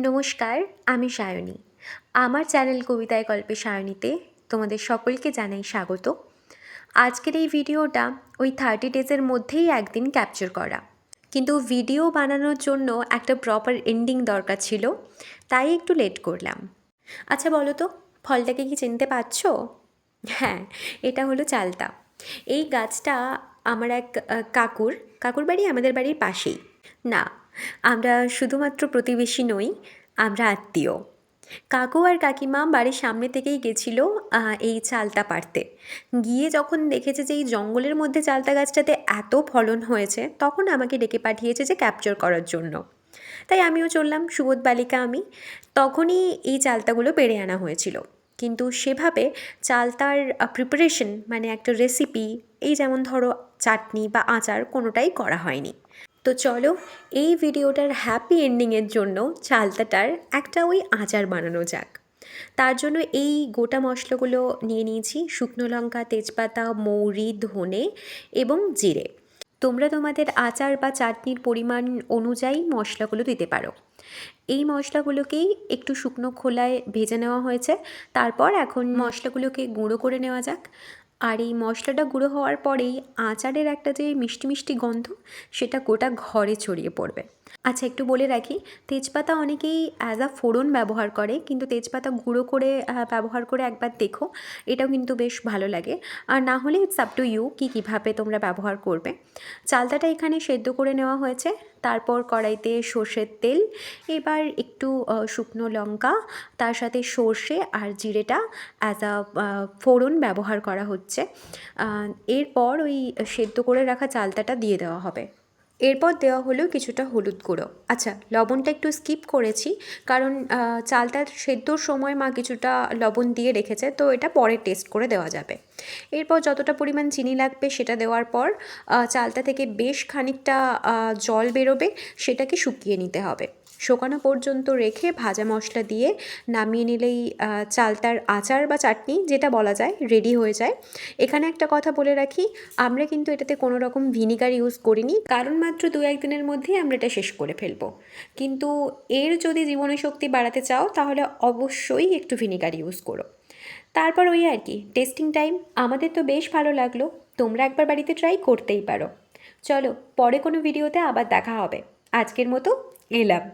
নমস্কার, আমি সায়নী। আমার চ্যানেল কবিতায় গল্পে সায়নীতে তোমাদের সকলকে জানাই স্বাগত। আজকের এই ভিডিওটা ওই 30 ডেজের মধ্যেই একদিন ক্যাপচার করা, কিন্তু ভিডিও বানানোর জন্য একটা প্রপার এন্ডিং দরকার ছিল, তাই একটু লেট করলাম। আচ্ছা বলো তো, ফলটাকে কি চিনতে পারছো? হ্যাঁ, এটা হলো চালতা। এই গাছটা আমার এক কাকুর বাড়ি আমাদের বাড়ির পাশেই। না, আমরা শুধুমাত্র প্রতিবেশী নই, আমরা আত্মীয়। কাকু আর কাকিমা বাড়ির সামনে থেকেই গেছিল এই চালতা পাড়তে। গিয়ে যখন দেখেছে যে এই জঙ্গলের মধ্যে চালতা গাছটাতে এত ফলন হয়েছে, তখন আমাকে ডেকে পাঠিয়েছে যে ক্যাপচার করার জন্য। তাই আমিও চললাম, সুবোধ বালিকা আমি। তখনই এই চালতাগুলো পেড়ে আনা হয়েছিল, কিন্তু সেভাবে চালতার প্রিপারেশন মানে একটা রেসিপি, এই যেমন ধরো চাটনি বা আচার, কোনোটাই করা হয়নি। তো চলো এই ভিডিওটার হ্যাপি এন্ডিংয়ের জন্য চালতাটার একটা ওই আচার বানানো যাক। তার জন্য এই গোটা মশলাগুলো নিয়ে নিয়েছি: শুকনো লঙ্কা, তেজপাতা, মৌরি, ধনে এবং জিরে। তোমরা তোমাদের আচার বা চাটনির পরিমাণ অনুযায়ী মশলাগুলো দিতে পারো। এই মশলাগুলোকেই একটু শুকনো খোলায় ভেজে নেওয়া হয়েছে। তারপর এখন মশলাগুলোকে গুঁড়ো করে নেওয়া যাক। আর এই মশলাটা গুঁড়ো হওয়ার পরেই আচারের একটা যে মিষ্টি মিষ্টি গন্ধ, সেটা গোটা ঘরে ছড়িয়ে পড়বে। আচ্ছা, একটু বলে রাখি, তেজপাতা অনেকেই অ্যাজ আ ফোড়ন ব্যবহার করে, কিন্তু তেজপাতা গুঁড়ো করে ব্যবহার করে একবার দেখো, এটাও কিন্তু বেশ ভালো লাগে। আর না হলে ইটস আপ টু ইউ কীভাবে তোমরা ব্যবহার করবে। চালতাটা এখানে সেদ্ধ করে নেওয়া হয়েছে। তারপর কড়াইতে সর্ষের তেল, এবার একটু শুকনো লঙ্কা, তার সাথে সর্ষে আর জিরেটা অ্যাজ আ ফোড়ন ব্যবহার করা হচ্ছে। এরপর ওই সেদ্ধ করে রাখা চালতাটা দিয়ে দেওয়া হবে। এরপর দেওয়া হলো কিছুটা হলুদ গুঁড়ো। আচ্ছা, লবণটা একটু স্কিপ করেছি, কারণ চালটা সেদ্ধর সময় মা কিছুটা লবণ দিয়ে রেখেছে, তো এটা পরে টেস্ট করে দেওয়া যাবে। এরপর যতটা পরিমাণ চিনি লাগবে সেটা দেওয়ার পর চালটা থেকে বেশ খানিকটা জল বেরোবে, সেটাকে শুকিয়ে নিতে হবে। শুকানো পর্যন্ত রেখে ভাজা মশলা দিয়ে নামিয়ে নিলেই চালতার আচার বা চাটনি, যেটা বলা যায়, রেডি হয়ে যায়। এখানে একটা কথা বলে রাখি, আমরা কিন্তু এটাতে কোনো রকম ভিনিগার ইউজ করিনি, কারণ মাত্র 2-1 দিনের মধ্যেই আমরা এটা শেষ করে ফেলবো। কিন্তু এর যদি জীবনীশক্তি বাড়াতে চাও, তাহলে অবশ্যই একটু ভিনিগার ইউজ করো। তারপর ওই আর কি, টেস্টিং টাইম। আমাদের তো বেশ ভালো লাগলো, তোমরা একবার বাড়িতে ট্রাই করতেই পারো। চলো, পরে কোনো ভিডিওতে আবার দেখা হবে। আজকের মতো এলাম।